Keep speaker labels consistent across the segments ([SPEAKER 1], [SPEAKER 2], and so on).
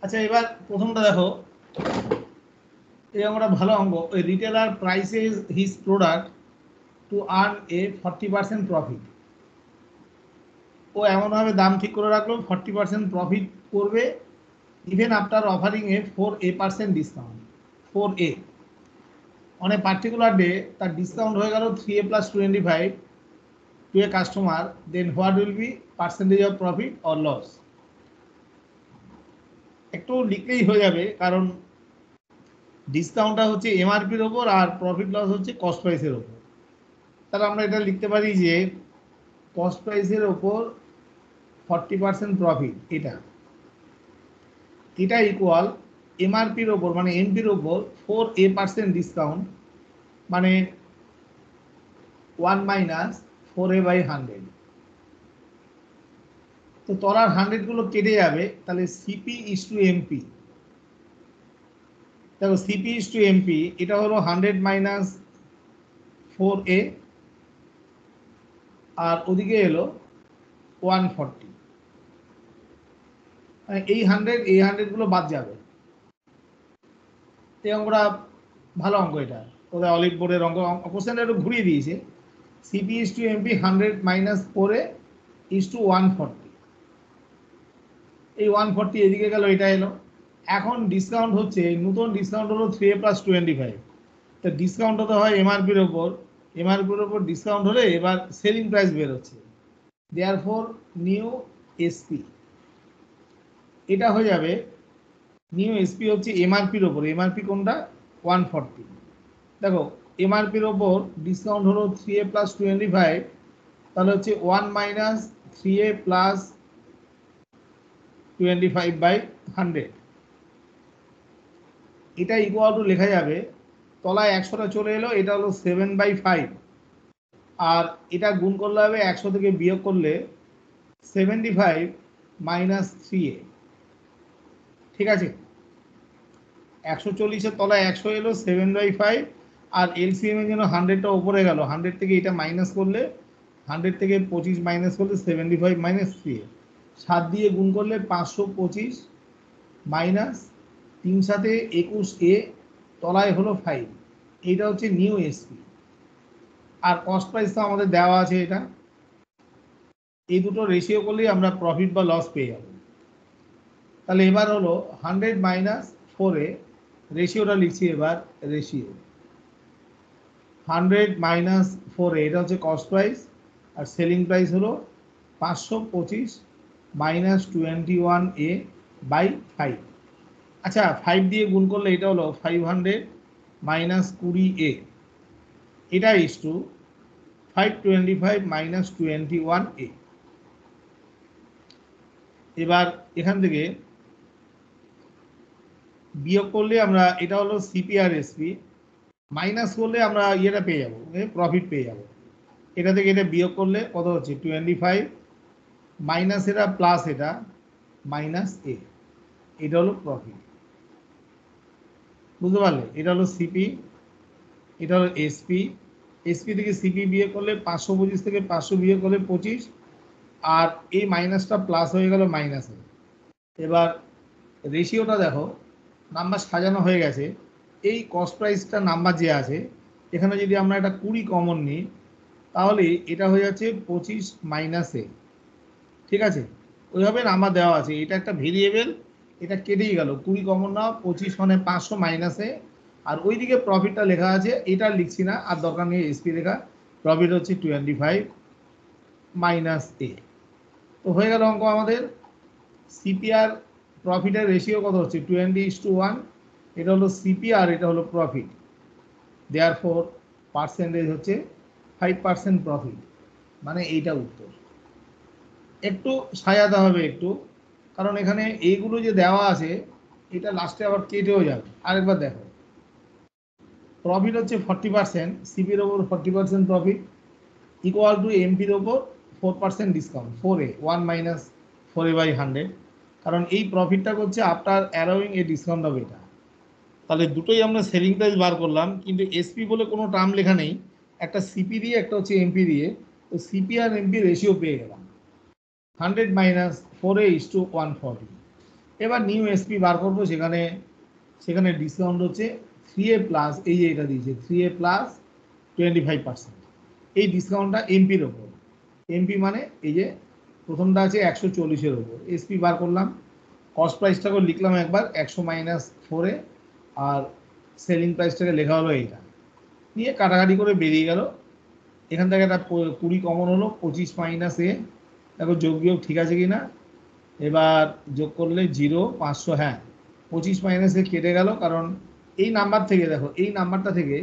[SPEAKER 1] আচ্ছা, এবার প্রথমটা দেখো, এই আমরা ভালো অঙ্ক। ওই retailer prices his product to earn a 40% profit. ও এমনভাবে দাম ঠিক করে রাখলো 40% প্রফিট করবে, even after offering a 4% discount. 4A on a particular day তার ডিসকাউন্ট হয়ে গেল 3A + 25 to a customer, then what will be percentage of profit or loss. একটু লিখলেই হয়ে যাবে, কারণ ডিসকাউন্টটা হচ্ছে এমআরপির ওপর আর প্রফিট লস হচ্ছে কস্ট প্রাইসের ওপর। তাহলে আমরা এটা লিখতে পারি যে কস্ট প্রাইসের ওপর 40% প্রফিট, এটা ইকুয়াল এমআরপির ওপর মানে এমপির ওপর 4A% ডিসকাউন্ট, মানে 1 - 4A/100। তো তলার 100 গুলো কেটে যাবে, তাহলে সিপি ইস টু এমপি। দেখো সিপি ইস টু এমপি, এটা হলো 100 - 4A, আর ওদিকে এলো 140। এই 100 গুলো বাদ যাবে। এই অঙ্কটা ভালো অঙ্ক, এটা ওদের অলিভ বোর্ডের অঙ্ক। কোশ্চেনটা একটু ঘুরিয়ে দিয়েছে। CP is to MP 100 - 4A is to 140। এই 140 এদিকে গেল, এটা এলো। এখন ডিসকাউন্ট হচ্ছে, নতুন ডিসকাউন্ট হলো 3A + 25। তো ডিসকাউন্ট হতে হয় এমআরপির ওপর, এমআরপির ওপর ডিসকাউন্ট হলে এবার সেলিং প্রাইস বের হচ্ছে, দেয়ারফর নিউ এসপি। এটা হয়ে যাবে নিউ এসপি হচ্ছে এমআরপির ওপর, এমআরপি কোনটা 140। দেখো এমআরপির ওপর ডিসকাউন্ট হলো 3A + 25, তাহলে হচ্ছে 1 - 3A + 25/100। এটা ইকুয়াল টু লেখা যাবে, তলায় 100টা চলে এলো, এটা হলো 7/5, আর এটা গুণ করলে হবে 100 থেকে বিয়োগ করলে 75 - 3A। ঠিক আছে, 140-এর তলায় 100 এলো, 7/5, আর এলসিএম এর জন্য 100টা উপরে গেল, 100 থেকে এটা মাইনাস করলে, 100 থেকে 25 মাইনাস করলে 75 - 3A। 7 দিয়ে গুণ করলে 525 মাইনাস 3 সাথে 21A, তলায় হলো 5। এইটা হচ্ছে নিউ এসপি। আর কস্ট প্রাইস তো আমাদের দেওয়া আছে, এটা এই দুটো রেশিও করলেই আমরা প্রফিট বা লস পেয়ে যাব। তাহলে এবার হলো 100 - 4A, রেশিওটা লিখছি এবার, রেশিও 100 - 4A, এটা হচ্ছে কস্ট প্রাইস, আর সেলিং প্রাইস হলো 525 - 21A/5। আচ্ছা, 5 দিয়ে গুণ করলে এটা হলো 500 - 20A, এটা ইস টু 525 - 21A। এবার এখান থেকে বিয়োগ করলে আমরা, এটা হলো সিপি আর এসপি, মাইনাস করলে আমরা ইয়েটা পেয়ে যাবো, প্রফিট পেয়ে যাব। এটা থেকে এটা বিয়োগ করলে কত হচ্ছে 25 মাইনাস এটা প্লাস এটা -A, এটা হলো প্রফিট। বুঝতে পারলে? এটা হলো সিপি, এটা হলো এসপি। এসপি থেকে সিপি বিয়োগ করলে 525 থেকে 500 বিয়োগ করলে 25, আর এই মাইনাসটা প্লাস হয়ে গেল মাইনাসে। এবার রেশিওটা দেখো, নাম্বার সাজানো হয়ে গেছে। এই কস্ট প্রাইসটা নাম্বার যে আছে, এখানে যদি আমরা একটা 20 কমন নিই, তাহলে এটা হয়ে যাচ্ছে 25 - A। ঠিক আছে, ওইভাবে নাম্বার দেওয়া আছে। এটা একটা ভেরিয়েবল, এটা কেটেই গেল, 20 কমন নাও, 25 মানে 500 - A, আর ওইদিকে প্রফিটটা লেখা আছে, এটা লিখছি না, আর দরকার নেই এসপি লেখা। প্রফিট হচ্ছে 25 - A। তো হয়ে গেল অঙ্ক আমাদের। সিপিআর প্রফিটের রেশিও কত হচ্ছে 20:1, এটা হলো সিপি আর এটা হলো প্রফিট, দেয়ারফর পার্সেন্টেজ হচ্ছে 5% প্রফিট, মানে এইটা উত্তর। একটু সাজাতে হবে একটু, কারণ এখানে এইগুলো যে দেওয়া আছে, এটা লাস্টে আবার কেটেও যাবে। আরেকবার দেখো, প্রফিট হচ্ছে 40%, সিপির ওপর 40% প্রফিট ইকুয়াল টু এমপির ওপর 4% ডিসকাউন্ট, 4A, 1 - 4A/100, কারণ এই প্রফিটটা করছে after allowing A discount of এটা। তাহলে দুটোই আমরা সেলিং প্রাইস বার করলাম, কিন্তু এসপি বলে কোনো টার্ম লেখা নেই, একটা সিপি দিয়ে একটা হচ্ছে এমপি দিয়ে। তো সিপি আর এমপি রেশিও পেয়ে গেলাম, 100 - 4A ইস টু 140। এবার নিউ এসপি বার করবো, সেখানে ডিসকাউন্ট হচ্ছে 3A প্লাস, এই যে এটা দিয়েছে 3A প্লাস 25%। এই ডিসকাউন্টটা এমপির ওপর, এমপি মানে এই যে প্রথমটা আছে 140-এর ওপর। এসপি বার করলাম, কস্ট প্রাইসটাকে লিখলাম একবার 100-4-এ, আর সেলিং প্রাইসটাকে লেখা হলো এইটা, নিয়ে কাটাকাটি করে বেরিয়ে গেল। এখান থেকে একটা 20 কমন হলো, 25 - এ, দেখো যোগ বিয়োগ ঠিক আছে কি না। এবার যোগ করলে 0 500, হ্যাঁ 25 - কেটে গেল, কারণ এই নাম্বার থেকে দেখো, এই নাম্বারটা থেকে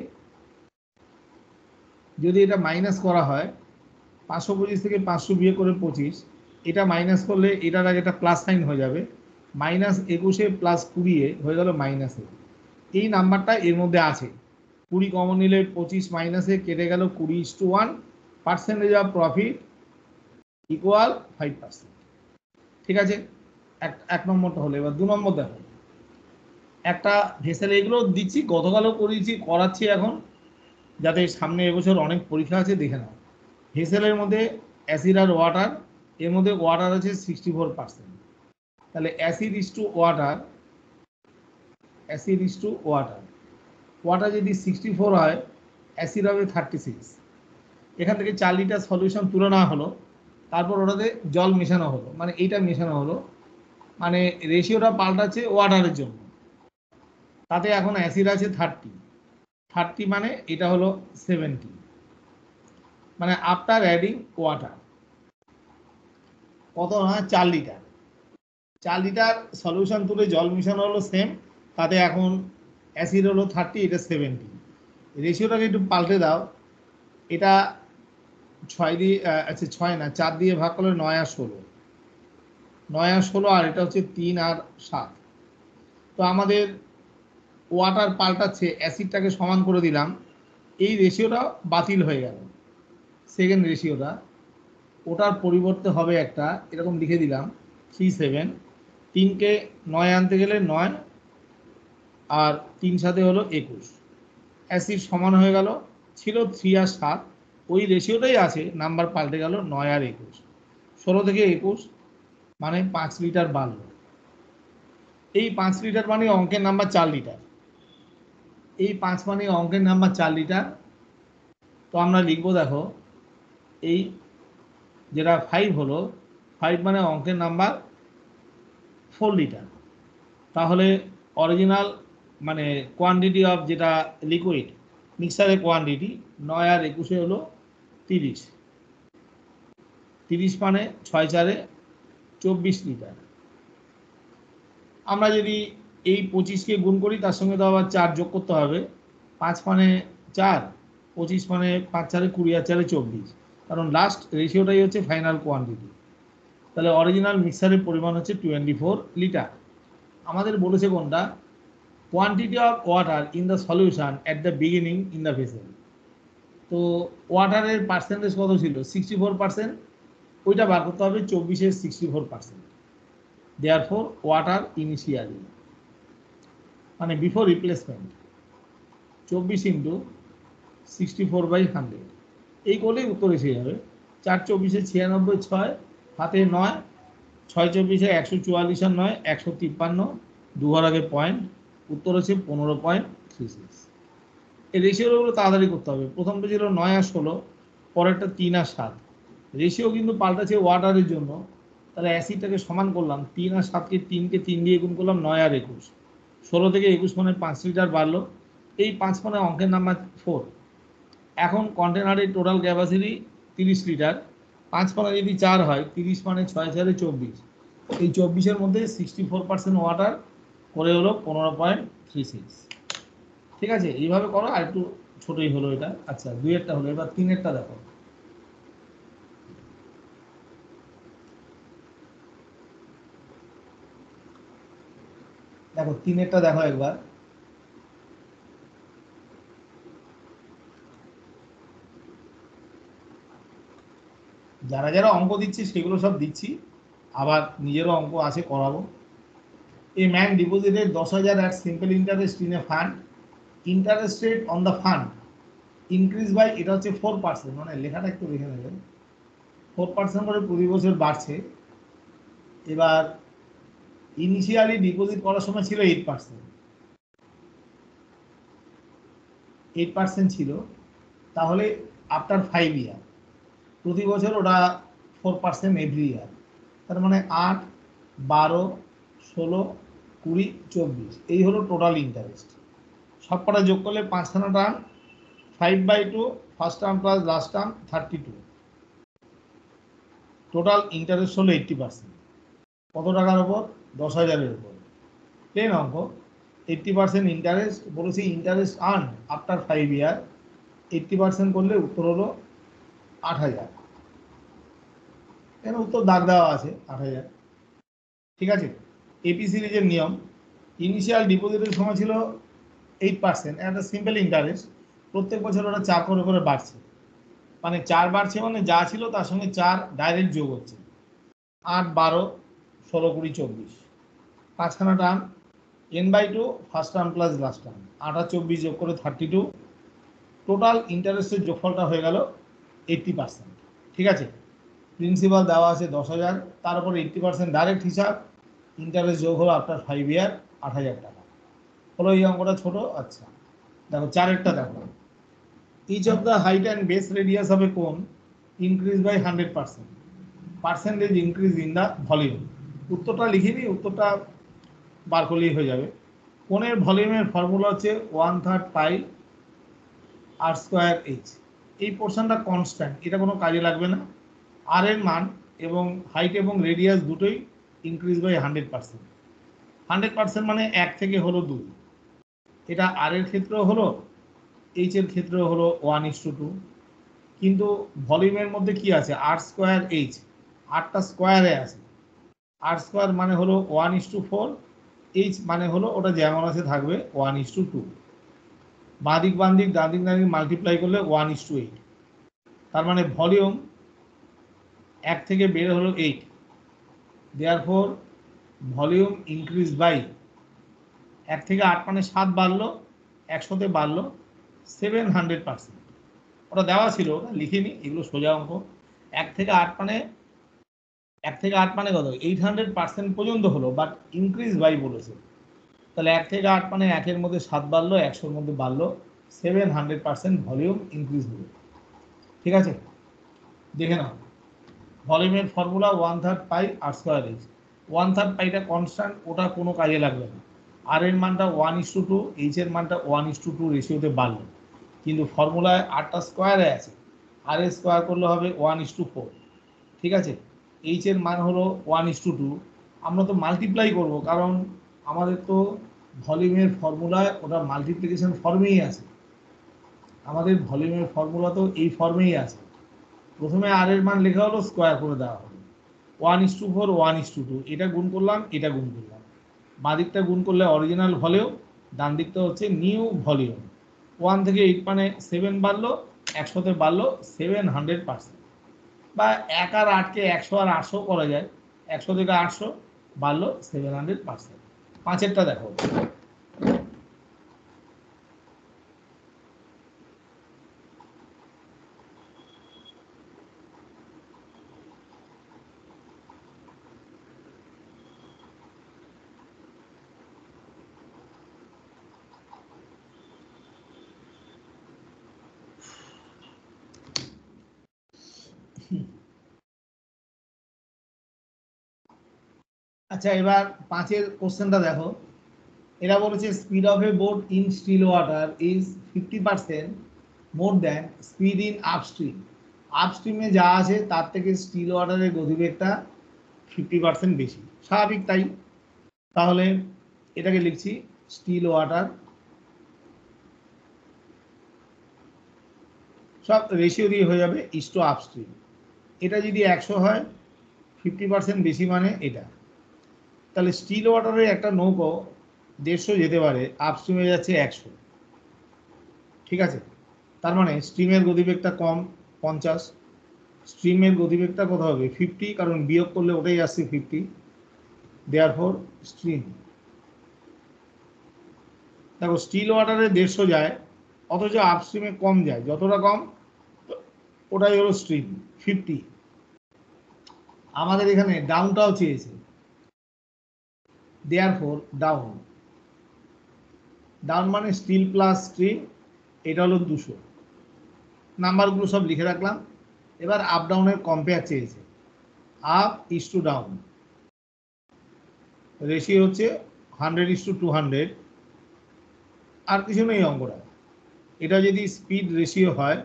[SPEAKER 1] যদি এটা মাইনাস করা হয়, 525 থেকে 500 বিয়ে করে 25, এটা মাইনাস করলে এটার আগে একটা প্লাস সাইন হয়ে যাবে, -21 প্লাস 20 হয়ে গেল -এ। এই নাম্বারটা এর মধ্যে আছে। 20 কমন নিলে 25 - কেটে গেল 20:1, পার্সেন্টেজ অফ প্রফিট ইকুয়াল 5%। ঠিক আছে, এক নম্বরটা হলো। এবার 2 নম্বর দেখো, একটা ভেসেল, এগুলো দিচ্ছি গতকালও করাচ্ছি এখন, যাতে সামনে এবছর অনেক পরীক্ষা আছে, দেখে নাও। ভেসেলের মধ্যে অ্যাসিড আর ওয়াটার, এর মধ্যে ওয়াটার আছে 64%, তাহলে acid is to water, water যদি 64 হয়, অ্যাসিড হবে 36। এখান থেকে 4 লিটার সলিউশন তুলে নেওয়া হলো, তারপর ওটাতে জল মেশানো হলো, মানে এইটা মেশানো হলো, মানে রেশিওটা পাল্টাচ্ছে ওয়াটারের জন্য। তাতে এখন অ্যাসিড আছে 30, মানে এটা হলো 70, মানে আফটার অ্যাডিং ওয়াটার কত না 4 লিটার। 4 লিটার সলিউশন তুলে জল মেশানো হলো সেম, তাতে এখন অ্যাসিড হলো 30, এটা 70। রেশিওটাকে একটু পাল্টে দাও, এটা 6 দিয়ে, আচ্ছা 6 না 4 দিয়ে ভাগ করলে 9 আর 16, 9 আর 16, আর এটা হচ্ছে 3 আর 7। তো আমাদের ওয়াটার পাল্টাচ্ছে, অ্যাসিডটাকে সমান করে দিলাম, এই রেশিওটা বাতিল হয়ে গেল, সেকেন্ড রেশিওটা, ওটার পরিবর্তে হবে একটা, এরকম লিখে দিলাম 37। 3কে 9 আনতে গেলে 9, আর 3 সাথে হলো 21, অ্যাসিড সমান হয়ে গেল। ছিল 3 আর 7, ওই রেশিওটাই আছে, নাম্বার পাল্টে গেল 9 আর 21, 16 থেকে 21, মানে 5 লিটার বাড়লো। এই 5 লিটার মানে অঙ্কের নাম্বার 4 লিটার, এই 5 মানে অঙ্কের নাম্বার 4 লিটার। তো আমরা লিখবো, দেখো এই যেটা 5 হলো, 5 মানে অঙ্কের নাম্বার 4 লিটার। তাহলে অরিজিনাল মানে কোয়ান্টিটি অফ যেটা লিকুইড মিক্সারের কোয়ান্টিটি 9 আর 21 হলো 30, 30 মানে 6 4-এ 24 লিটার। আমরা যদি এই 25কে গুণ করি, তার সঙ্গে তো আবার 4 যোগ করতে হবে, 5 মানে 4, 25 মানে 5 4-এ 20 আর 4-এ 24, কারণ লাস্ট রেশিওটাই হচ্ছে ফাইনাল কোয়ান্টিটি। তাহলে অরিজিনাল মিক্সারের পরিমাণ হচ্ছে 24 লিটার। আমাদের বলেছে কোনটা, quantity of water in the solution at the beginning in the vessel. তো ওয়াটারের পার্সেন্টেজ কত ছিল, 64%, ওইটা বার করতে হবে 24-এর 64%। দেয়ারফর ওয়াটার ইনিশিয়ালি, মানে বিফোর রিপ্লেসমেন্ট, 24 ইন্টু 64/100, এই করলেই উত্তর এসে যাবে। 4 24-এ 96, 6 হাতে 9, 6 24-এ 144 আর 9 153, 2 ঘর আগে পয়েন্ট, উত্তর হচ্ছে 15.36। এই রেশিওগুলো তাড়াতাড়ি করতে হবে। প্রথমটা ছিল 9 আর 16, পরেরটা 3 আর 7, রেশিও কিন্তু পাল্টাছে ওয়াটারের জন্য। তাহলে অ্যাসিডটাকে সমান করলাম, 3 আর 7-কে 3কে 3 দিয়ে গুণ করলাম, 9 আর 21, 16 থেকে 21 মানে 5 লিটার বাড়লো। এই 5 মানে অঙ্কের নাম্বার 4। এখন কন্টেনারের টোটাল ক্যাপাসিটি 30 লিটার, 5 মানে যদি 4 হয়, 30 মানে 6 4-এ 24, এই 24-এর মধ্যে 64% ওয়াটার করে হলো 15.36। ঠিক আছে, এইভাবে করো, আর একটু ছোটই হলো এটা। আচ্ছা 2-এরটা হলো, এবার 3-এরটা দেখো। দেখো 3-এরটা দেখো একবার, যারা যারা অঙ্ক দিচ্ছি সেগুলো সব দিচ্ছি, আবার নিজেরও অঙ্ক আছে, করাবো। A man deposited 10,000 at simple interest in a fund, interest rate on the fund increase by, এটা হচ্ছে 4%, মানে লেখাটা একটু লিখে নেবেন, 4% করে প্রতি বছর বাড়ছে। এবার ইনিশিয়ালি ডিপোজিট করার সময় ছিল 8%, 8% ছিল, তাহলে আফটার 5 ইয়ার প্রতি বছর ওটা 4% এভরি ইয়ার, তার মানে 8, 12, 16, 20, 24 এই হলো টোটাল ইন্টারেস্ট। সবকটা যোগ করলে 5খানা term, 5/2 first term plus last term 32, total interest হলো 80%। কত টাকার ওপর? 10,000-এর উপর। প্লেন অঙ্ক, 80% ইন্টারেস্ট বলেছি, ইন্টারেস্ট আর্ন আফটার 5 ইয়ার, 80% করলে উত্তর হলো 8,000। এখানে উত্তর দাগ দেওয়া আছে 8,000। ঠিক আছে, এপি সিরিজের নিয়ম, ইনিশিয়াল ডিপোজিটের সময় ছিল 8%, একটা সিম্পল ইন্টারেস্ট, প্রত্যেক বছর ওটা 4 করে বাড়ছে, মানে 4 বাড়ছে মানে যা ছিল তার সঙ্গে 4 ডাইরেক্ট যোগ হচ্ছে, 8, 12, 16, 20, 24, 5খানা term, n/2 first term plus last term, 8 আর 24 যোগ করে 32, টোটাল ইন্টারেস্টের যোগফলটা হয়ে গেল 80%। ঠিক আছে, প্রিন্সিপাল দেওয়া আছে 10,000, তার উপর 80% ডাইরেক্ট হিসাব, ইন্টারেস্ট যোগ হলো আফটার 5 ইয়ার 8,000 টাকা। হলো এই অঙ্কটা ছোট। আচ্ছা দেখো 4-এরটা দেখো, each of the height and base radius of a cone increase by 100%, percentage increase in the volume. উত্তরটা লিখিনি, উত্তরটা বার করলেই হয়ে যাবে। কোণের ভলিউমের ফর্মুলা হচ্ছে 1/3 পাই আর স্কোয়ার এইচ। এই পোর্শনটা কনস্ট্যান্ট, এটা কোনো কাজে লাগবে না। আর এর মান এবং হাইট এবং রেডিয়াস দুটোই ইনক্রিজ বাই 100%। 100% মানে 1 থেকে হলো 2, এটা আর এর ক্ষেত্রেও হলো, এইচ এর ক্ষেত্রেও হলো 1:2। কিন্তু ভলিউমের মধ্যে কি আছে? আর স্কোয়ার এইচ, আরটা স্কোয়ারে আছে, আর স্কোয়ার মানে হলো 1:4, এইচ মানে হলো ওটা যেমন আছে থাকবে 1:2। বাঁদিক বাঁদিক ডানদিক ডানদিক মাল্টিপ্লাই করলে 1:8, তার মানে ভলিউম 1 থেকে বের হলো 8, দেয়ারফর ভলিউম ইনক্রিজ বাই 1 থেকে 8 মানে 7 বাড়লো, 100তে বাড়লো 700%। ওটা দেওয়া ছিল, ওটা লিখিনি, এগুলো সোজা অঙ্ক। 1 থেকে 8 মানে 1 থেকে 8 মানে কত? 800% পর্যন্ত হলো, বাট ইনক্রিজ বাই বলেছে, তাহলে 1 থেকে 8 মানে 1-এর মধ্যে 7 বাড়লো, 100-র মধ্যে বাড়লো 700% ভলিউম ইনক্রিজ হলো। ঠিক আছে, দেখে নাও, ভলিউমের ফর্মুলা 1/3 পাই আর স্কোয়ার এইচ। 1/3 পাইটা কনস্ট্যান্ট, ওটা কোনো কাজে লাগবে না। আর এর মানটা 1:2, এইচ এর মানটা 1:2 রেশিওতে বাড়লো, কিন্তু ফর্মুলায় আরটা স্কোয়ারে আছে, আর এর স্কোয়ার করলে হবে 1:4। ঠিক আছে, এইচ এর মান হলো 1:2, আমরা তো মাল্টিপ্লাই করব, কারণ আমাদের তো ভলিউমের ফর্মুলায় ওটা মাল্টিপ্লিকেশন ফর্মেই আছে, আমাদের ভলিউমের ফর্মুলা তো এই ফর্মেই আছে। প্রথমে আর এর মান লেখা হলো, স্কোয়ার করে দেওয়া হলো, 1:4, 1:2, এটা গুণ করলাম, এটা গুণ করলাম, বাঁ দিকটা গুণ করলে অরিজিনাল ভলিউম, ডান দিকটা হচ্ছে নিউ ভলিউম। 1 থেকে 8 মানে 7 বাড়লো, 100তে বাড়লো 700%, বা 1 আর 8কে 100 আর 800 করা যায়, 100 থেকে 800 বাড়লো 700%। 5-এরটা দেখো, আচ্ছা এবার 5-এর কোশ্চেনটা দেখো, এরা বলেছে speed of a boat in still water is 50% more than speed in upstream. আপস্ট্রিমে যা আছে তার থেকে স্টিল ওয়াটারের গতিবেগটা 50% বেশি, স্বাভাবিক তাই। তাহলে এটাকে লিখছি স্টিল ওয়াটার, সব রেশিও দিয়ে হয়ে যাবে ইস টু আপস্ট্রিম। এটা যদি 100 হয়, 50% বেশি মানে এটা, তাহলে স্টিল ওয়াটারে একটা নৌকো 150 যেতে পারে, আপস্ট্রিমে যাচ্ছে 100। ঠিক আছে, তার মানে স্ট্রিমের গতিবেগটা কম 50, স্ট্রিমের গতিবেগটা কত হবে 50, কারণ বিয়োগ করলে ওটাই আসছে 50, দেয়ারফর স্ট্রিম। দেখো স্টিল ওয়াটারে 150 যায়, অথচ আপস্ট্রিমে কম যায়, যতটা কম ওটাই হলো স্ট্রিম 50। আমাদের এখানে ডাউনটাও চেয়েছে, দেয়ারফর ডাউন, ডাউন মানে স্টিল প্লাস স্ট্রিম, এটা হলো 200। নাম্বারগুলো সব লিখে রাখলাম। এবার আপ ডাউনের কম্পেয়ার চেয়েছে, up is to down, ratio হচ্ছে 100:200। আর কিছু নেই অঙ্কটা। এটা যদি স্পিড রেশিও হয়,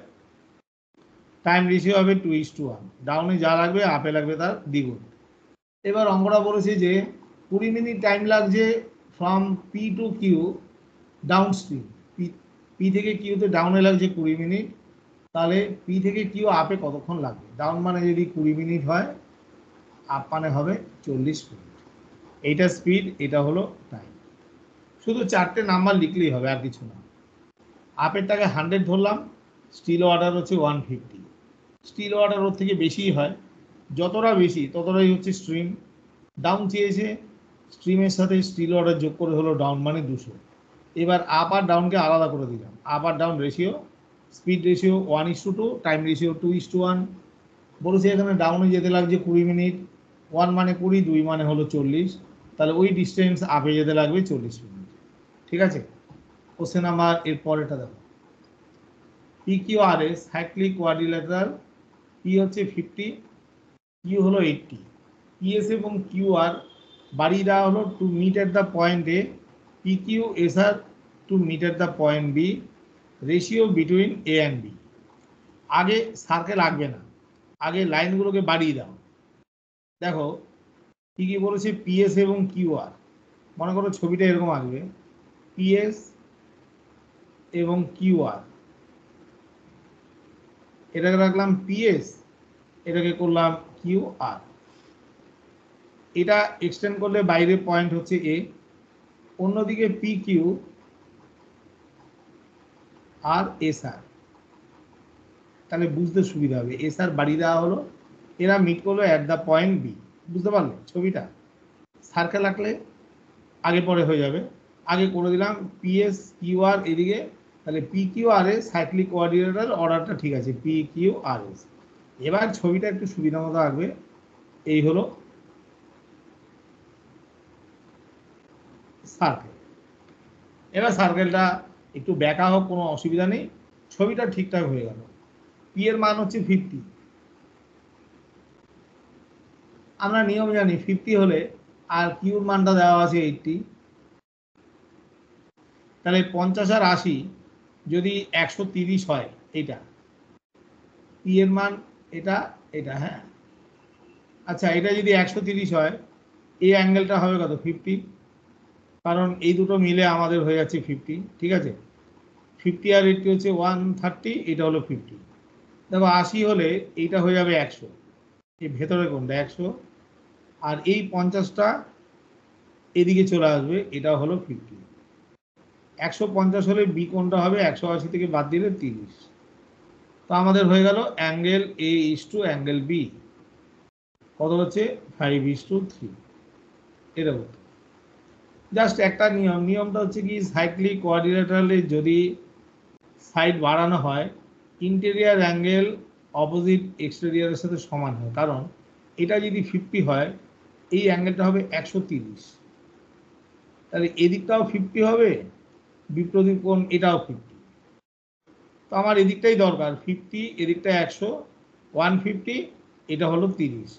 [SPEAKER 1] টাইম রেশিও হবে 2:1। ডাউনে যা লাগবে আপে লাগবে তার দ্বিগুণ। এবার অঙ্কটা বলেছে যে 20 মিনিট টাইম লাগছে from P to Q downstream. P থেকে কিউতে ডাউনে লাগছে 20 মিনিট, তাহলে পি থেকে কিউ আপে কতক্ষণ লাগবে? ডাউন মানে যদি 20 মিনিট হয়, আপ মানে হবে 40 মিনিট। এইটা স্পিড, এটা হলো টাইম। শুধু 4টে নাম্বার লিখলেই হবে, আর কিছু না। আপেরটাকে 100 ধরলাম, স্টিল ওয়াটার হচ্ছে 150। স্টিল ওয়াটার ওর থেকে বেশিই হয়, যতটা বেশি ততটাই হচ্ছে স্ট্রিম। ডাউন চেয়েছে, স্ট্রিমের সাথে স্টিল ওয়াটার যোগ করে হলো ডাউন মানে 200। এবার আপ আর ডাউনকে আলাদা করে দিলাম। আপ আর down ratio, speed ratio 1:2, time ratio 2:1। বলেছে এখানে ডাউনে যেতে লাগছে 20 মিনিট, 1 মানে 20, 2 মানে হলো 40, তাহলে ওই ডিস্টেন্স আপে যেতে লাগবে 40 মিনিট। ঠিক আছে, কোশ্চেন আমার এর পরেটা দেখো। P Q R S cyclic quadrilateral, P হচ্ছে 50, কিউ হলো 80। পিএস এবং কিউ আর বাড়িয়ে দেওয়া হলো to meet at the point A, P Q S R to meet at the point B, ratio between A and B. আগে circle আঁকবে না, আগে লাইনগুলোকে বাড়িয়ে দাও। দেখো কি কি বলেছে, পিএস এবং কিউ আর। মনে করো ছবিটা এরকম আঁকবে, পিএস এবং কিউ আর, এটাকে রাখলাম পিএস, এটাকে করলাম কিউ আর। এটা এক্সটেন্ড করলে বাইরে পয়েন্ট হচ্ছে এ, অন্যদিকে পি কিউ আর এস আর, তাহলে বুঝতে সুবিধা হবে। এস আর বাড়িয়ে দেওয়া হলো, এরা মিট করলো অ্যাট দ্য পয়েন্ট বি। বুঝতে পারলে ছবিটা? সার্কেল আঁকলে আগে পরে হয়ে যাবে। আগে করে দিলাম পিএস কিউ আর এদিকে, তাহলে P Q R S cyclic coordinator অর্ডারটা ঠিক আছে, পি কিউ আর এস। এবার ছবিটা একটু সুবিধা মতো আঁকবে। এই হলো সার্কেল। এবার সার্কেলটা একটু ব্যাকা হোক, কোনো অসুবিধা নেই, ছবিটা ঠিকঠাক হয়ে গেল। পি এর মান হচ্ছে 50, আমরা নিয়ম জানি 50 হলে, আর কিউর মানটা দেওয়া আছে 80, তাহলে 50 আর 80 যদি 130 হয়, এটা পি এর মান, এটা এটা হ্যাঁ। আচ্ছা, এটা যদি 130 হয়, এই অ্যাঙ্গেলটা হবে কত? 50, কারণ এই দুটো মিলে আমাদের হয়ে যাচ্ছে 50। ঠিক আছে, 50 আর 80 হচ্ছে 130, এটা হলো 50। দেখো 80 হলে এইটা হয়ে যাবে 100, এই ভেতরে কোনটা 100, আর এই 50টা এদিকে চলে আসবে, এটা হলো 50। 150 হলে বি কোনটা হবে? 180 থেকে বাদ দিলে 30। তো আমাদের হয়ে গেল angle A is to angle B কত হচ্ছে? 5:3। এরকম জাস্ট একটা নিয়ম, নিয়মটা হচ্ছে কি, সাইক্লিক কোয়াড্রিল্যাটারালে যদি সাইড বাড়ানো হয়, ইন্টেরিয়ার অ্যাঙ্গেল অপোজিট এক্সটেরিয়ারের সাথে সমান হয়। কারণ এটা যদি 50 হয়, এই অ্যাঙ্গেলটা হবে 130, তাহলে এদিকটাও 50 হবে, বিপরীত কোণ এটাও 50। তো আমার এদিকটাই দরকার 50, এদিকটা 100, 150, এটা হলো 30।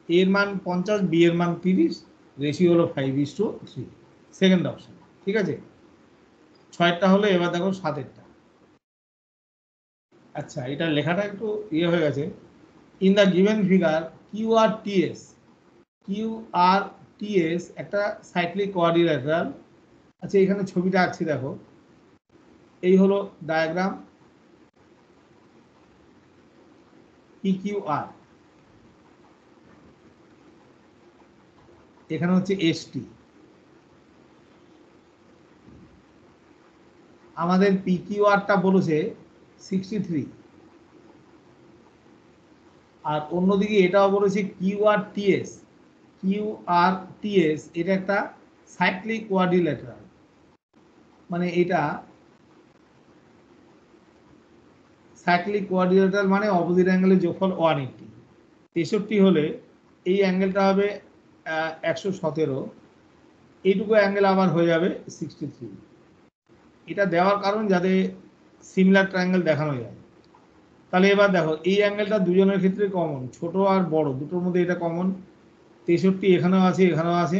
[SPEAKER 1] এর মান 50, বি এর মান 30, রেশিও হলো 5:3, সেকেন্ড অপশন। ঠিক আছে, 6টা হলো। এবার দেখো 7টা। আচ্ছা, এটা লেখাটা একটু ইয়ে হয়ে গেছে। In the given figure Q R TS, Q R TS একটা সাইক্লিক কোয়াড্রিল্যাটারাল। আচ্ছা, এখানে ছবিটা আঁকছি, দেখো এই হলো ডায়াগ্রাম পি কিউ আর, এখানে হচ্ছে এসটি। আমাদের পি কিউ আরটা বলেছে 63, আর অন্যদিকে এটাও বলেছে Q R TS, Q R T S এটা একটা সাইক্লিক কোয়াড্রিল্যাটারাল, মানে এটা সাইক্লিক কোয়াড্রিল্যাটারাল মানে অপোজিট অ্যাঙ্গেলের যোগফল 180। 63 হলে এই অ্যাঙ্গেলটা হবে 117, এইটুকু অ্যাঙ্গেল আবার হয়ে যাবে 63। এটা দেওয়ার কারণ যাতে সিমিলার ট্রায়াঙ্গেল দেখানো যায়। তাহলে এবার দেখো এই অ্যাঙ্গেলটা দুজনের ক্ষেত্রে কমন, ছোট আর বড় দুটোর মধ্যে এটা কমন। 63 এখানেও আছে, এখানেও আছে।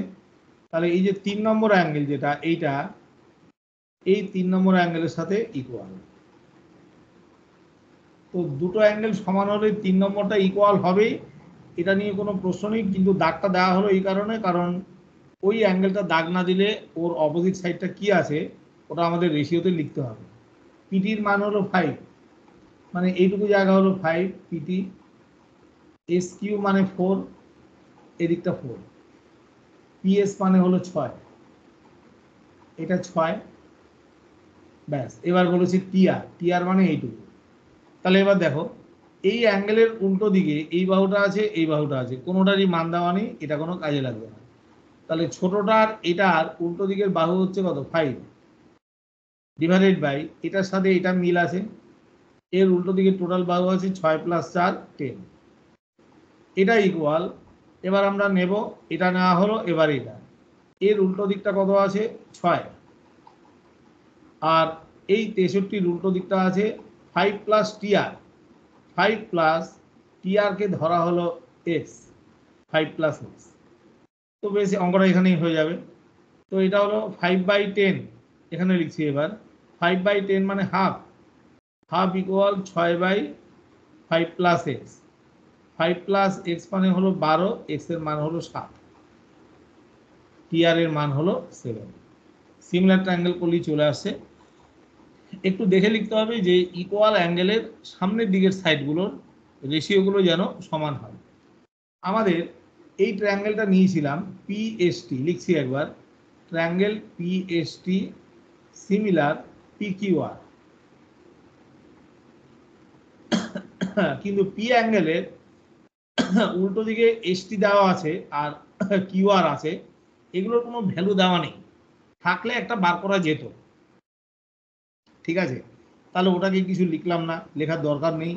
[SPEAKER 1] তাহলে এই যে 3 নম্বর অ্যাঙ্গেল যেটা এইটা, এই 3 নম্বর অ্যাঙ্গেলের সাথে ইকুয়াল। তো দুটো অ্যাঙ্গেল সমান হলে 3 নম্বরটা ইকুয়াল হবেই, এটা নিয়ে কোনো প্রশ্ন নেই। কিন্তু দাগটা দেওয়া হলো এই কারণে, কারণ ওই অ্যাঙ্গেলটা দাগ না দিলে ওর অপোজিট সাইডটা কি আছে ওটা আমাদের রেশিওতে লিখতে হবে। পিটির মান হলো 5, মানে এইটুকু জায়গা হলো 5 পিটি। এস কিউ মানে 4, এদিকটা 4। পিএস মানে হলো 6, এটা 6। ব্যাস, এবার বলেছি টিআর, টিআর মানে এইটুকু। তাহলে এবার দেখো এই অ্যাঙ্গেলের উল্টো দিকে এই বাহুটা আছে, এই বাহুটা আছে, কোনোটারই মান দেওয়া নেই, এটা কোনো কাজে লাগবে না। তাহলে ছোটটার এটার উল্টো দিকের বাহু হচ্ছে কত 5 ডিভাইডেড বাই এটার সাথে এটা মিল আছে, এর উল্টো দিকে টোটাল বাহু আছে 6 + 4 10, এটা ইকুয়াল। এবার আমরা নেব, এটা নেওয়া হলো, এবার এটা এর উল্টো দিকটা কত আছে 6, আর এই 63 উল্টো দিকটা আছে 5 + টিআর। 5 + টিআর কে ধরা হলো এক্স, 5 + এক্স। তো বেশি অঙ্কটা এখানেই হয়ে যাবে। তো এটা হলো 5/10, এখানে লিখছি এবার 5/10 মানে half, half equal 6/5 + x. 5 + x মানে হলো 12, এক্স এর মান হলো 7, টিআর এর মান হলো 7। সিমিলার ট্রায়াঙ্গেল করলেই চলে আসছে। একটু দেখে লিখতে হবে যে ইকুয়াল অ্যাঙ্গেলের সামনের দিকের সাইডগুলোর রেশিওগুলো যেন সমান হয়। আমাদের এই ট্রায়াঙ্গেলটা নিয়েছিলাম পিএসটি, লিখছি একবার ট্রায়াঙ্গেল পিএসটি সিমিলার পিকিউআর। কিন্তু পি অ্যাঙ্গেলের উল্টো দিকে এসটি দেওয়া আছে আর কিউআর আছে, এগুলোর কোনো ভ্যালু দেওয়া নেই, থাকলে একটা বার করা যেত। ঠিক আছে, তাহলে ওটাকে কিছু লিখলাম না, লেখার দরকার নেই।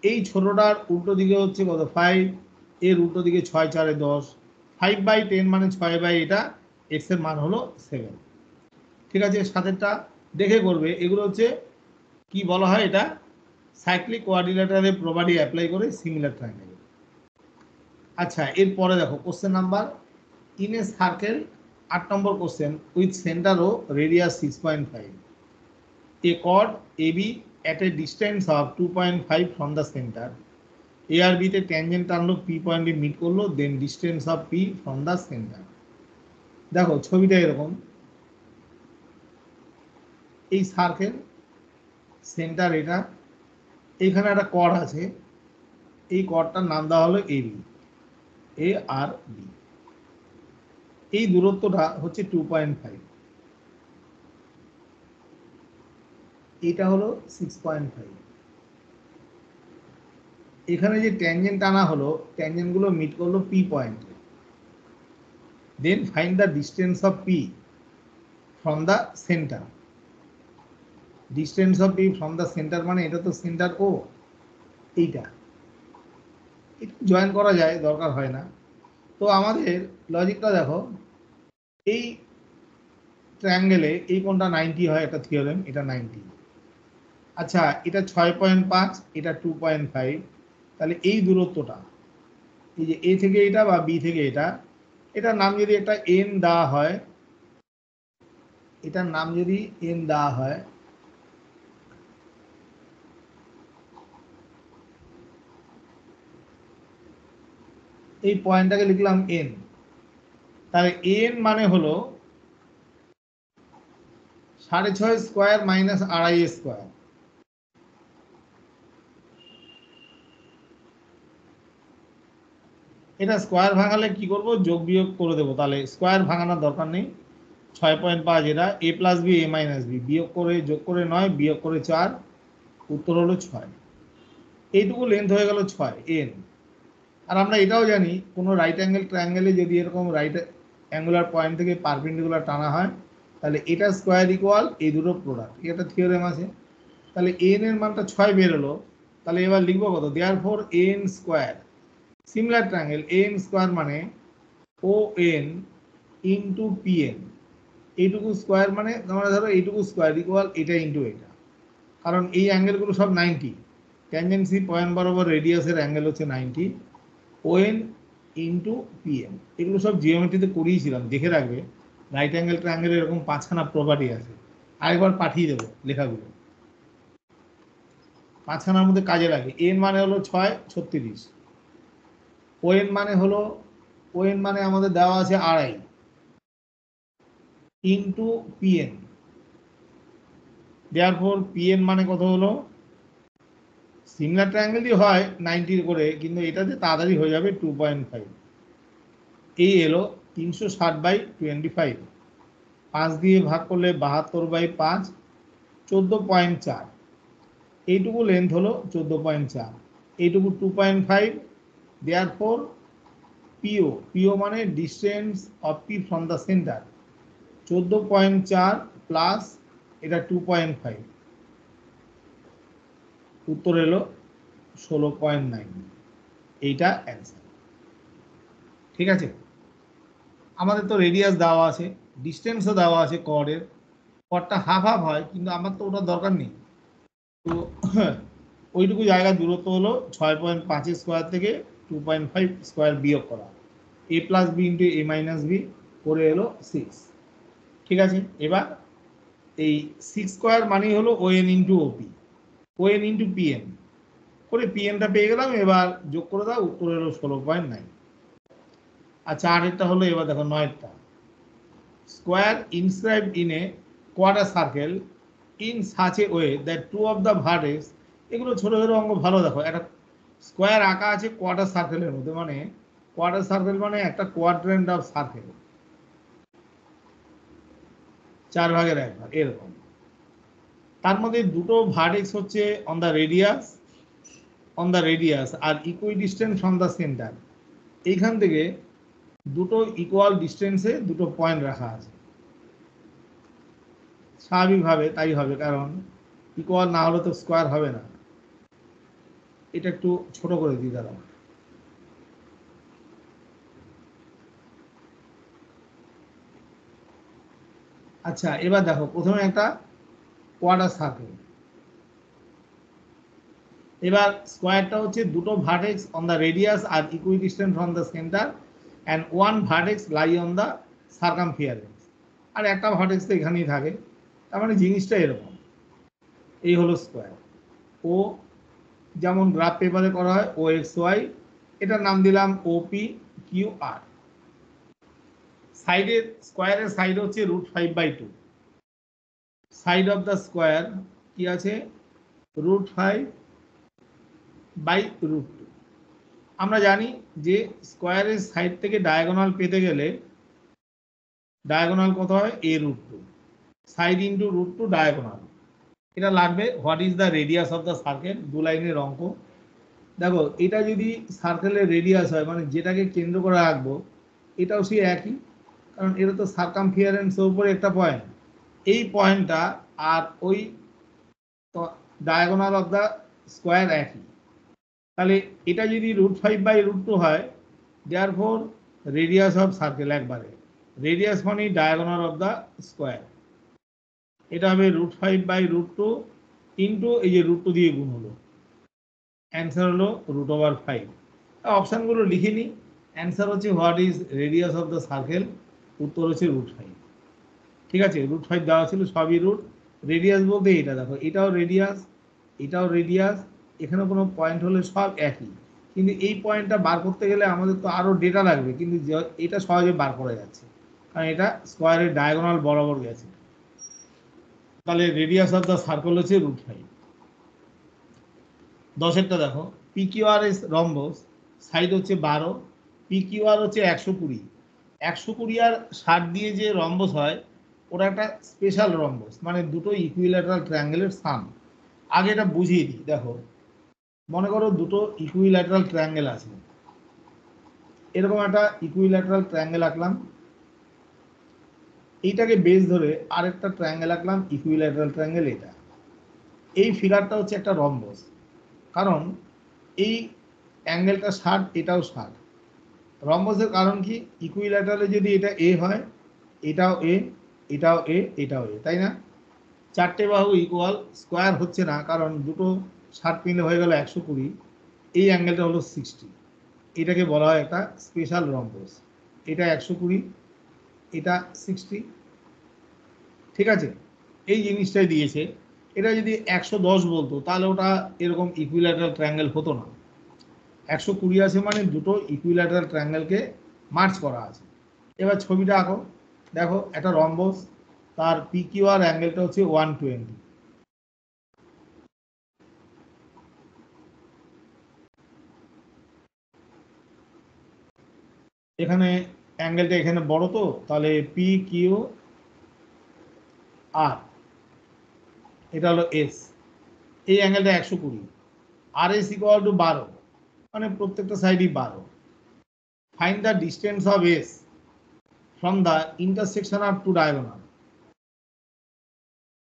[SPEAKER 1] এই ছোটটার উল্টো দিকে হচ্ছে কত 5, এর উল্টো দিকে 6 × 4 = 10, 5/10 মানে 6 এটা, এক্স এর মান হলো 7। ঠিক আছে, সাথেরটা দেখে করবে। এগুলো হচ্ছে কি বলা হয়, এটা সাইক্লিক কোয়াড্রিল্যাটারাল প্রপার্টি অ্যাপ্লাই করে সিমিলার ট্রায়াঙ্গেল। আচ্ছা, এরপরে দেখো question number in a circle, 8 নম্বর question, with centre O radius 6.5, a chord AB at a distance of 2.5 from the center, A আর B তে ট্যানজেন্ট টানলো, P পয়েন্টে মিট করলো, then distance of P from the centre. দেখো ছবিটা এরকম, এই সার্কেল, সেন্টার এটা, এখানে একটা কর্ড আছে, এই কর্ডটার নাম দেওয়া হলো AB, এ আর বি। এই দূরত্বটা হচ্ছে 2.5, এটা হলো 6.5। এখানে যে ট্যানজেন্ট টানা হলো, ট্যানজেন্টগুলো মিট করলো P পয়েন্টে, then find the distance of P from the centre. Distance of P from the centre মানে এটা তো সেন্টার ও, এইটা জয়েন করা যায়, দরকার হয় না। তো আমাদের লজিকটা দেখো, এই ট্রায়াঙ্গেলে এই কোণটা 90 হয়, একটা থিওরেম, এটা 90। আচ্ছা, এটা 6.5, এটা 2.5, তাহলে এই দূরত্বটা, এই যে এ থেকে এটা বা বি থেকে এটা, এটার নাম যদি একটা এন দেওয়া হয়, এটার নাম যদি এন দেওয়া হয়, এই পয়েন্টটাকে লিখলাম এন, তাহলে এন মানে হলো 6.5 স্কোয়ার মাইনাস 2.5 স্কোয়ার। এটা স্কোয়ার ভাঙালে কি করব, যোগ বিয়োগ করে দেবো, তাহলে স্কোয়ার ভাঙানোর দরকার নেই। 6.5 এটা a + b a - b, বিয়োগ করে যোগ করে 9, বিয়োগ করে 4, উত্তর হলো 6। এইটুকু লেন্থ হয়ে গেল 6 এন। আর আমরা এটাও জানি কোনো রাইট অ্যাঙ্গেল ট্রায়াঙ্গেলে যদি এরকম রাইট অ্যাঙ্গুলার পয়েন্ট থেকে পারপেন্ডিকুলার টানা হয়, তাহলে এটা স্কোয়ার ইকুয়াল এই দুটো প্রোডাক্ট, এটা থিওরেম আছে। তাহলে এন এর মানটা 6 বেরোলো। তাহলে এবার লিখবো কত, therefore N square, similar triangle N square মানে ও এন ইন্টু পিএন, এইটুকু স্কোয়ার মানে তোমরা ধরো এইটুকু স্কোয়ার ইকুয়াল এটা ইন্টু এটা, কারণ এই অ্যাঙ্গেলগুলো সব 90, ট্যানজেন্সি পয়েন্ট বরাবর রেডিয়াসের অ্যাঙ্গেল হচ্ছে 90, ওএন ইন্টু পিএন, এগুলো সব জিওমেট্রিতে করিয়েছিলাম, দেখে রাখবে। রাইট অ্যাঙ্গেল ট্রায়াঙ্গেলের এরকম 5খানা প্রপার্টি আছে, আরেকবার পাঠিয়ে দেবো লেখাগুলো, 5খানার মধ্যে কাজে লাগে। এন মানে হলো 6 36, ওএন মানে হলো, ওএন মানে আমাদের দেওয়া আছে 2.5 ইন্টু পিএন, দেয়ারফর পিএন মানে কত হলো, সিমিলার ট্রায়াঙ্গেলই হয় 90 করে, কিন্তু এটাতে তাড়াতাড়ি হয়ে যাবে 2.5, এই এলো 360/25, 5 দিয়ে ভাগ করলে 72/5, 14.4, এইটুকু লেন্থ হলো 14.4, এইটুকু 2.5, দেয়ারফর পিও, পিও মানে distance of P from the centre, 14.4 plus এটা 2.5, উত্তর এলো 16.9, এইটা অ্যান্সার। ঠিক আছে, আমাদের তো রেডিয়াস দেওয়া আছে, ডিস্টেন্সও দেওয়া আছে, কর্ডের, কর্ডটা হাফ হাফ হয়, কিন্তু আমার তো ওটার দরকার নেই, তো ওইটুকু জায়গার দূরত্ব হলো 6.5 স্কোয়ার থেকে 2.5 স্কোয়ার বিয়োগ করা, এ প্লাস বি ইন্টু এ মাইনাস বি করে এলো 6। ঠিক আছে, এবার এই 6 স্কোয়ার মানেই হলো ওএন ইন্টু ওপি, ওএন ইন্টু পিএন করে পিএনটা পেয়ে গেলাম, এবার যোগ করে দাও, উত্তর এলো 16.9। আচ্ছা, আরেকটা হলো, এবার দেখো 9টা, square inscribed in a quarter circle in such a way that two of the vertex, এগুলো ছোট ছোট অঙ্ক ভালো, দেখো একটা স্কোয়ার আঁকা আছে কোয়ার্টার সার্কেলের মধ্যে, মানে কোয়ার্টার সার্কেল মানে একটা কোয়াড্রেন্ট অফ সার্কেল, 4/1 এরকম, তার মধ্যে দুটো ভার্টেক্স হচ্ছে অন দ্য রেডিয়াস আর ইকুইডিস্টেন্স ফ্রম দ্য সেন্টার, এইখান থেকে দুটো ইকুয়াল ডিস্টেন্সে দুটো পয়েন্ট রাখা আছে, স্বাভাবিকভাবে তাই হবে, কারণ ইকুয়াল না হলে তো স্কোয়ার হবে না। এটা একটু ছোট করে দিই দাঁড়াও, আচ্ছা এবার দেখো প্রথমে একটা কোয়ার্টার সার্কেল, এবার স্কোয়ারটা হচ্ছে দুটো ভার্টেক্স অন দ্য রেডিয়াস আর equidistance from the centre and one vertex lie on the circumference, আর একটা ভার্টেক্স তো এখানেই থাকে, তার মানে জিনিসটা এরকম, এই হলো স্কোয়ার। ও যেমন গ্রাফ পেপারে করা হয় ও এক্স ওয়াই, এটার নাম দিলাম ওপি কিউ আর, সাইডের স্কোয়ারের সাইড হচ্ছে √5/2, সাইড অফ দ্য স্কোয়ার কি আছে, √5/√2। আমরা জানি যে স্কোয়ারের সাইড থেকে ডায়াগোনাল পেতে গেলে ডায়াগোনাল কত হয়, a√2, সাইড ইন্টু √2 ডায়াগোনাল, এটা লাগবে। What is the radius of the circle, 2 লাইনের অঙ্ক। দেখো এটা যদি সার্কেলের রেডিয়াস হয়, মানে যেটাকে কেন্দ্র করে রাখবো, এটাও সেই একই, কারণ এটা তো সার্কামফিয়ারেন্সের উপরে একটা পয়েন্ট, এই পয়েন্টটা আর ওই ডায়াগোনাল অফ দ্য স্কোয়ার একই, তাহলে এটা যদি √5/√2 হয়, দেয়ারফর রেডিয়াস অফ সার্কেল, একবারে রেডিয়াস মানে ডায়াগোনাল অফ দ্য স্কোয়ার, এটা হবে √5/√2 ইন্টু এই যে √2 দিয়ে গুণ হলো, অ্যান্সার হলো √5। অপশানগুলো লিখে নিই, অ্যান্সার হচ্ছে what is radius of the circle, উত্তর হচ্ছে √5। ঠিক আছে, √5 দেওয়া ছিল, সবই রুট, রেডিয়াস বলতে এটা দেখো, এটাও রেডিয়াস, এটাও রেডিয়াস, এখানে কোনো পয়েন্ট হলে সব একই, কিন্তু এই পয়েন্টটা বার করতে গেলে আমাদের তো আরও ডেটা লাগবে, কিন্তু এটা সহজে বার করা যাচ্ছে, কারণ এটা স্কোয়ারের ডায়াগোনাল বরাবর গেছে, তাহলে রেডিয়াস অফ দ্য সার্কেল হচ্ছে √5। 10এরটা দেখো, পিকিউআর এস রম্বস, সাইড হচ্ছে 12, পিকিউআর হচ্ছে 120, 120 আর 60 দিয়ে যে রম্বস হয় ওটা একটা স্পেশাল রম্বস, মানে দুটো ইকুইল্যাটারাল ট্রায়াঙ্গেলের সাম। আগে এটা বুঝিয়ে দিই, দেখো মনে করো দুটো ইকুইল্যাটারাল ট্রায়াঙ্গেল আছে, এরকম একটা ইকুইল্যাটারাল ট্রায়াঙ্গেল আঁকলাম, এইটাকে বেস ধরে আরেকটা ট্রায়াঙ্গেল আঁকলাম ইকুইল্যাটারাল ট্রায়াঙ্গেল, এটা এই ফিগারটা হচ্ছে একটা রম্বস, কারণ এই অ্যাঙ্গেলটা 60, এটাও 60, রম্বসের কারণ কি, ইকুইল্যাটারালে যদি এটা এ হয়, এটাও এ, এটাও এ, এটাও এ, তাই না? চারটে বাহু ইকুয়াল, স্কোয়ার হচ্ছে না কারণ দুটো 60 মিলে হয়ে গেল 120, এই অ্যাঙ্গেলটা হলো 60, এটাকে বলা হয় একটা স্পেশাল রম্বস। এটা 120, এটা 60, ঠিক আছে? এই জিনিসটাই দিয়েছে। এটা যদি 110 বলতো তাহলে ওটা এরকম ইকুইল্যাটারাল ট্রায়াঙ্গেল হতো না। 120 আছে মানে দুটো ইকুইল্যাটারাল ট্রায়াঙ্গেলকে মার্চ করা আছে। এবার ছবিটা আঁকো, দেখো একটা রম্বস, তার পি কিউ আর অ্যাঙ্গেলটা হচ্ছে 120। এখানে অ্যাঙ্গেলটা এখানে বড়, তো তাহলে পি কিউ আর, এটা হলো এস, এই অ্যাঙ্গেলটা 120, আর এস ইকুয়াল টু 12, মানে প্রত্যেকটা সাইডই 12। Find the distance of S from the intersection of two diagonal.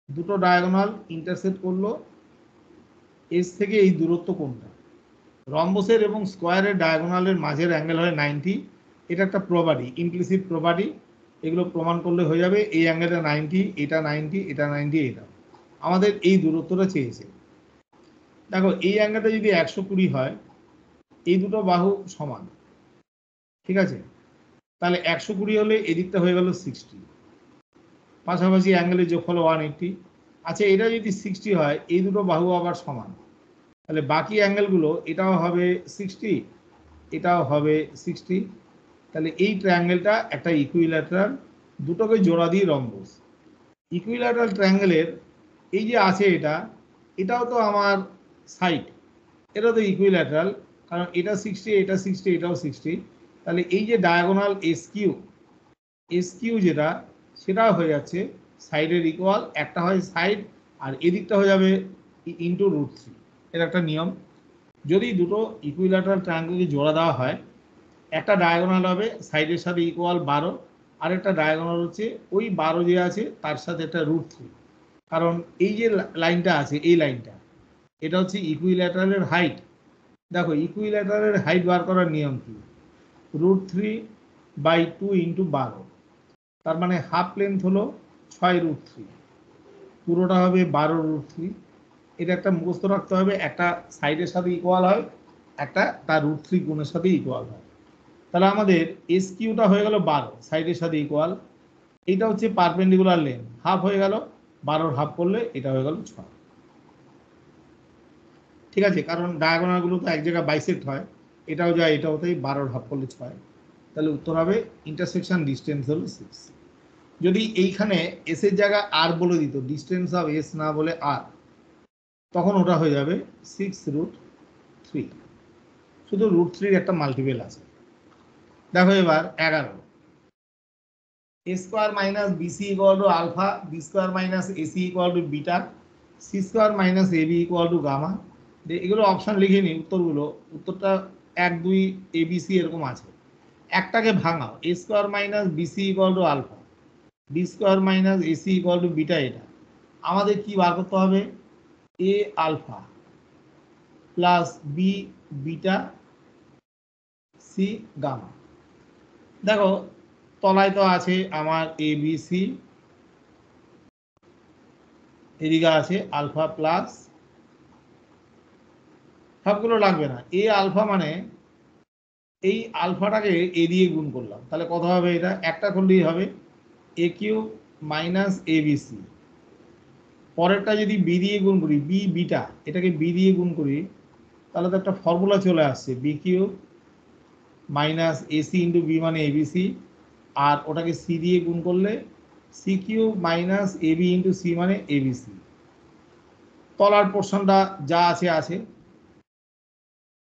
[SPEAKER 1] দুটো ডায়াগোনাল ইন্টারসেক্ট করলো, এস থেকে এই দূরত্ব কোনটা? রম্বসের এবং স্কোয়ারের ডায়াগোনালের মাঝের অ্যাঙ্গেল হয় 90, এটা একটা প্রপার্টি, ইমপ্লিসিট প্রপার্টি, এগুলো প্রমাণ করলে হয়ে যাবে। এই অ্যাঙ্গেলটা 90, এটা 90, এটা 90, এটা। আমাদের এই দূরত্বটা চেয়েছে। দেখো এই অ্যাঙ্গেলটা যদি 120 হয়, এই দুটো বাহু সমান, ঠিক আছে? তাহলে 120 হলে এদিকটা হয়ে গেল 60, পাশাপাশি অ্যাঙ্গেলের যোগফল 180। আচ্ছা এটা যদি 60 হয়, এই দুটো বাহু আবার সমান, তাহলে বাকি অ্যাঙ্গেলগুলো এটাও হবে 60, এটাও হবে 60। তাহলে এই ট্রায়াঙ্গেলটা একটা ইকুইল্যাটারাল, দুটোকে জোড়া দিয়ে রম্বস। ইকুইল্যাটারাল ট্রায়াঙ্গেলের এই যে আছে এটা, এটাও তো আমার সাইড, এটা তো ইকুইল্যাটারাল, কারণ এটা 60, এটা 60, এটাও 60। তাহলে এই যে ডায়াগোনাল এস কিউ যেটা, সেটাও হয়ে যাচ্ছে সাইডের ইকুয়াল, একটা হয় সাইড আর এদিকটা হয়ে যাবে ইন্টু √3। এর একটা নিয়ম, যদি দুটো ইকুইল্যাটারাল ট্রায়াঙ্গেলকে জোড়া দেওয়া হয়, একটা ডায়াগোনাল হবে সাইডের সাথে ইকুয়াল 12, আর একটা ডায়াগোনাল হচ্ছে ওই 12 যে আছে তার সাথে একটা √3। কারণ এই যে লাইনটা আছে, এই লাইনটা, এটা হচ্ছে ইকুইল্যাটারালের হাইট। দেখো ইকুইল্যাটারালের হাইট বার করার নিয়ম কি, √3/2 ইন্টু 12, তার মানে হাফ লেন্থ হলো 6√3, পুরোটা হবে 12√3। এটা একটা মুখস্থ রাখতে হবে, একটা সাইডের সাথে ইকুয়াল হয়, একটা তার √3 গুণের সাথে ইকুয়াল হয়। তাহলে আমাদের এস কিউটা হয়ে গেল 12, সাইডের সাথে ইকুয়াল, এইটা হচ্ছে পারপেন্ডিকুলার লেন্থ, হাফ হয়ে গেল, 12 হাফ করলে এটা হয়ে গেল 6, ঠিক আছে? কারণ ডায়াগোনালগুলো তো এক জায়গায় বাইসেক্ট হয়, এটাও যায় এটাও, তাই 12 হাফ করলে 6। তাহলে উত্তর হবে ইন্টারসেকশন ডিস্টেন্স হলো 6। যদি এইখানে এস এর জায়গা আর বলে দিত, ডিস্টেন্স অফ এস না বলে আর, তখন ওটা হয়ে যাবে 6√3, শুধু √3 একটা মাল্টিপেল আছে। দেখো এবার 11, a square minus bc equal to alpha, b square minus ac equal to beta, c square minus ab equal to gamma। এগুলো অপশন লিখে নি উত্তরগুলো, উত্তরটা 1 2 abc এরকম আছে। একটাকে ভাঙাও, a square minus bc equal to alpha, b square minus ac equal to beta, এটা আমাদের কি বার করতে হবে, a alpha plus b beta c gamma. দেখো তলায় তো আছে আমার এ বি সি, এদিকে আছে আলফা প্লাস, সবগুলো লাগবে না, এ আলফা মানে এই আলফাটাকে এ দিয়ে গুণ করলাম, তাহলে কত হবে, এটা একটা করলেই হবে, এ Q minus A B C. পরেরটা যদি বি দিয়ে গুণ করি, বি বিটা, এটাকে বি দিয়ে গুণ করি, তাহলে তো একটা ফর্মুলা চলে আসছে, B Q minus AC into B মানে এবিসি, আর ওটাকে সি দিয়ে গুণ করলে C Q minus A B into C মানে এবিসি। তলার পোর্শনটা যা আছে আছে,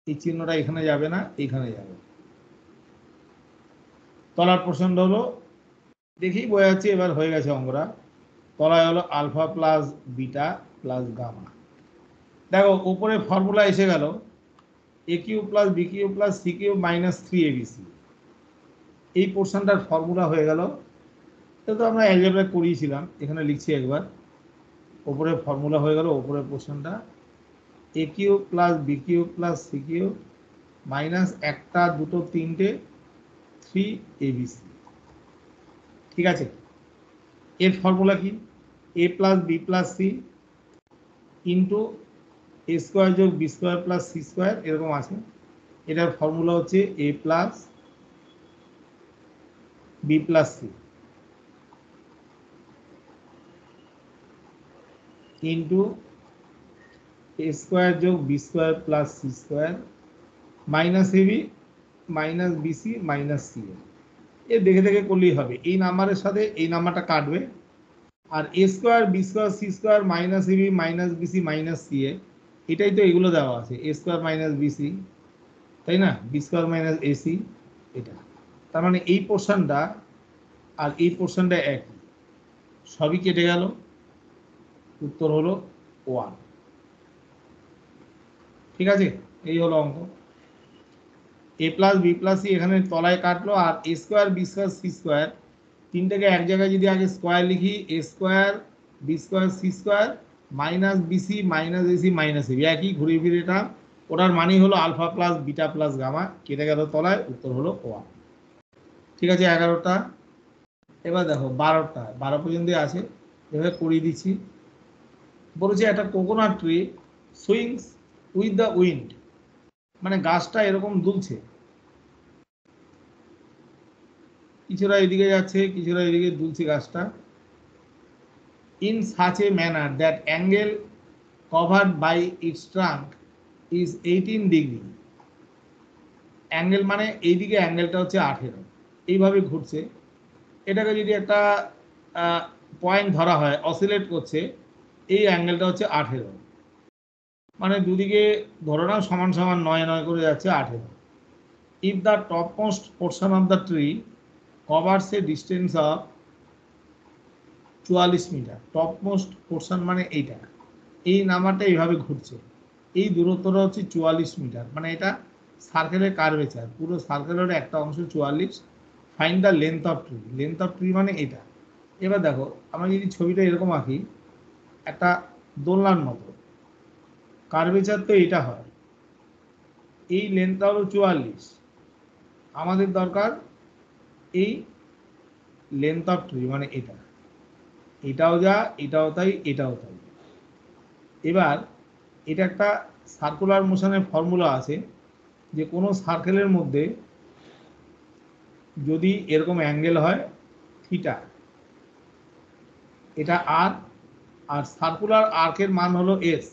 [SPEAKER 1] এই চিহ্নটা এখানে যাবে না, এখানে যাবে। তলার পোর্শনটা হলো, দেখেই বোঝা যাচ্ছে এবার হয়ে গেছে অঙ্কটা। তলায় হলো alpha plus beta plus gamma. দেখো উপরে ফর্মুলা এসে গেল, a cube plus b cube plus c Q minus 3 a b c, এই পোর্শনটার ফর্মুলা হয়ে গেল। এটা তো আমরা অ্যালজেব্রা করিয়েছিলাম, এখানে লিখছি একবার, উপরে ফর্মুলা হয়ে গেল, উপরের পোর্শনটা a cube plus b cube plus c Q minus একটা দুটো তিনটে 3ABC। ঠিক আছে, এর ফর্মুলা কি? a plus B plus c into a square যোগ b square plus c square, এরকম আছে। এটার ফর্মুলা হচ্ছে a plus B plus c into a square যোগ b square plus c square minus a b minus BC minus c. এ দেখে দেখে করলেই হবে। এই নাম্বারের সাথে এই নাম্বারটা কাটবে, আর এ square B square C square minus a b minus BC minus c a, এটাই তো এগুলো দেওয়া আছে, এ স্কোয়ার মাইনাস বিসি, তাই না, বি স্কোয়ার মাইনাস এসি, এটা। তার মানে এই পোর্শনটা আর এই পোর্শনটা একই, সবই কেটে গেল, উত্তর হলো 1। ঠিক আছে, এই হলো অঙ্ক। A plus B plus C এখানে তলায় কাটলো, আর এ square B square C square তিনটাকে এক জায়গায় যদি আগে স্কোয়ার লিখি, A square B square C square minus BC minus AC minus AB, একই ঘুরে ফিরে এটা, ওটার মানেই হলো alpha plus beta plus gamma, কেটে গেল তলায়, উত্তর হলো 1। ঠিক আছে, 11টা। এবার দেখো 12টা, 12 পর্যন্ত আছে, এভাবে করিয়ে দিচ্ছি। বলেছে একটা coconut tree swings with the wind, মানে গাছটা এরকম দুলছে, কিছুটা এদিকে যাচ্ছে কিছুটা এদিকে দুলছে গাছটা, in such a manner that angle covered by its trunk is 18 degree। Angle মানে এইদিকে অ্যাঙ্গেলটা হচ্ছে 18, এইভাবে ঘুরছে। এটাকে যদি একটা পয়েন্ট ধরা হয়, অসিলেট করছে, এই অ্যাঙ্গেলটা হচ্ছে 18, মানে দুদিকে ধরে নাও সমান সমান 9 9 করে যাচ্ছে 18। If the top most portion of the tree covers a distance of 44 metre, top most portion মানে এইটা, এই নাম্বারটা এইভাবে ঘুরছে, এই দূরত্বটা হচ্ছে 44 মিটার, মানে এটা সার্কেলের কার্ভেচার, পুরো সার্কেলের একটা অংশ 44। Find the length of tree, length of tree মানে এটা। এবার দেখো আমরা যদি ছবিটা এরকম আঁকি, একটা দোলনার মতো, কার্ভেচার তো এটা হয়, এই লেন্থটা হলো 44, আমাদের দরকার এই লেন্থ অফ ট্রি মানে এটা, এটাও যা এটাও তাই এটাও তাই। এবার এটা একটা সার্কুলার মোশনের ফর্মুলা আছে, যে কোনো সার্কেলের মধ্যে যদি এরকম অ্যাঙ্গেল হয় থিটা, এটা আর, আর সার্কুলার আর্কের মান হলো এস,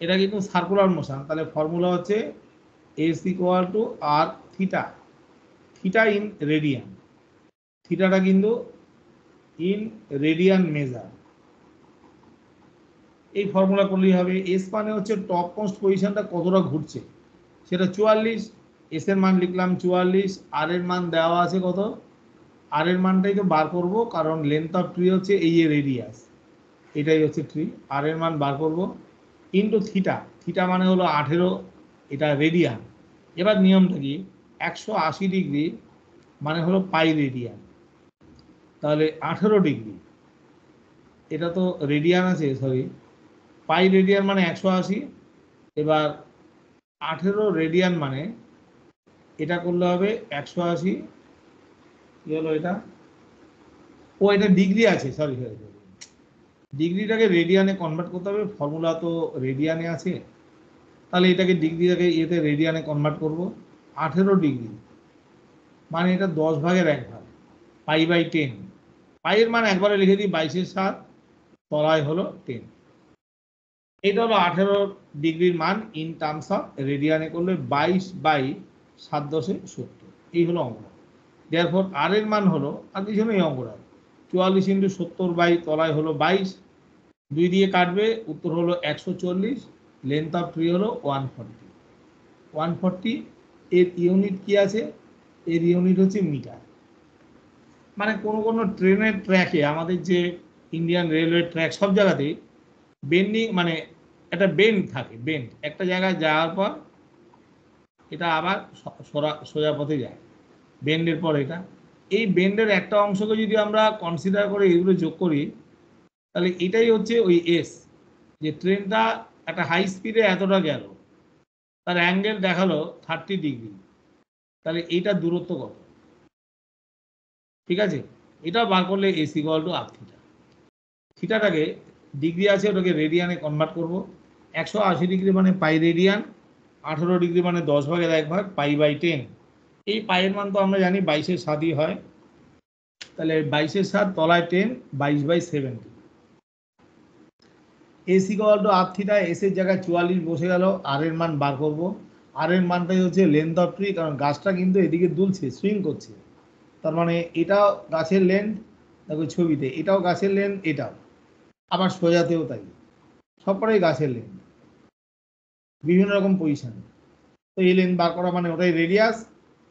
[SPEAKER 1] এটা কিন্তু সার্কুলার মোশন, তাহলে ফর্মুলা হচ্ছে S equal to R theta, theta in radian, থিটাটা কিন্তু ইন রেডিয়ান মেজার। এই ফর্মুলা করলেই হবে। এস মানে হচ্ছে টপ মোস্ট পজিশনটা কতটা ঘুরছে, সেটা 44, এস এর মান লিখলাম 44, আর এর মান দেওয়া আছে কত, আর এর মানটাই তো বার করব, কারণ লেন্থ অফ ট্রি হচ্ছে এই যে রেডিয়াস, এটাই হচ্ছে ট্রি, আর এর মান বার করব, ইন্টু থিটা, থিটা মানে হলো 18, এটা রেডিয়ান। এবার নিয়মটা কি, 180 ডিগ্রি মানে হলো পাই রেডিয়ান, তাহলে 18 ডিগ্রি, এটা তো রেডিয়ান আছে, সরি পাই রেডিয়ান মানে 180, এবার 18 রেডিয়ান মানে এটা করলে হবে 180, কি হলো এটা, ও এটা ডিগ্রি আছে, সরি সরি, ডিগ্রিটাকে রেডিয়ানে কনভার্ট করতে হবে, ফর্মুলা তো রেডিয়ানে আছে, তাহলে এটাকে ডিগ্রিটাকে ইয়েতে রেডিয়ানে কনভার্ট করব। 18 ডিগ্রি মানে এটা 10 ভাগের 1 ভাগ, পাই বাই 10, পাইয়ের মান একবারে লিখে দিই 22/7, তলায় হলো 10, এটা হলো 18 ডিগ্রির মান ইন টার্মস অফ রেডিয়ানে করলে 22/7 এই হলো অঙ্ক। দেয়ারফর আর এর মান হলো, আর কিছু নেই অঙ্কটা, 44 ইন্টু 70 বাই তলায় হলো 22, 2 দিয়ে কাটবে, উত্তর হলো 140, লেন্থ অফ ট্রি হলো 140। 140 এর ইউনিট কি আছে, এর ইউনিট হচ্ছে মিটার। মানে কোনো ট্রেনের ট্র্যাকে, আমাদের যে ইন্ডিয়ান রেলওয়ে ট্র্যাক, সব জায়গাতেই বেন্ডিং মানে একটা বেন্ড থাকে, বেন্ড একটা জায়গায় যাওয়ার পর এটা আবার সোজা পথে যায়, বেন্ডের পর এটা, এই বেন্ডের একটা অংশকে যদি আমরা কনসিডার করে এগুলো যোগ করি, তাহলে এটাই হচ্ছে ওই এস, যে ট্রেনটা একটা হাই স্পিডে এতটা গেল, তার অ্যাঙ্গেল দেখালো 30 ডিগ্রি, তাহলে এইটা দূরত্ব কত, ঠিক আছে, এটা বার করলে S equal to R theta. থিটাটাকে ডিগ্রি আছে ওটাকে রেডিয়ানে কনভার্ট করব। 180 ডিগ্রি মানে পাই রেডিয়ান, 18 ডিগ্রি মানে 10/1 পাই বাই 10। এই পাইয়ের মান তো আমরা জানি 22/7 হয়, তাহলে 22/7 তলায় 10, 22/70। S equal to R theta, S এর জায়গায় 44 বসে গেল। আর এর মান বার করব। আর এর মানটাই হচ্ছে লেন্থ অফ ট্রি, কারণ গাছটা কিন্তু এদিকে দুলছে, সুইং করছে, তার মানে এটাও গাছের লেন্থ, দেখো ছবিতে এটাও গাছের লেন্থ, এটাও আবার সোজাতেও তাই, সবকটাই গাছের লেন্থ, বিভিন্ন রকম পজিশন। তো এই লেন্থ বার করা মানে ওটাই রেডিয়াস,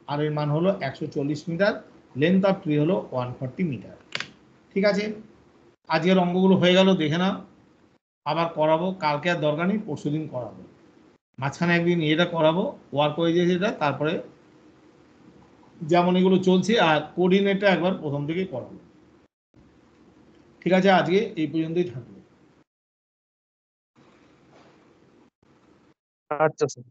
[SPEAKER 1] আর এর মান হলো 140 মিটার, লেন্থ অফ ট্রি হলো 140 মিটার। ঠিক আছে, আজকের অঙ্কগুলো হয়ে গেল, দেখে নাও। আবার করাবো, কালকে আর দরকার নেই, পরশু দিন করাবো, মাঝখানে একদিন এটা করাবো, ওয়ার্ক হয়ে যায় যেটা, তারপরে যেমন এগুলো চলছে, আর কোঅর্ডিনেটটা একবার প্রথম থেকে করাবো। ঠিক আছে, আজকে এই পর্যন্তই থাকবে।
[SPEAKER 2] আচ্ছা স্যার।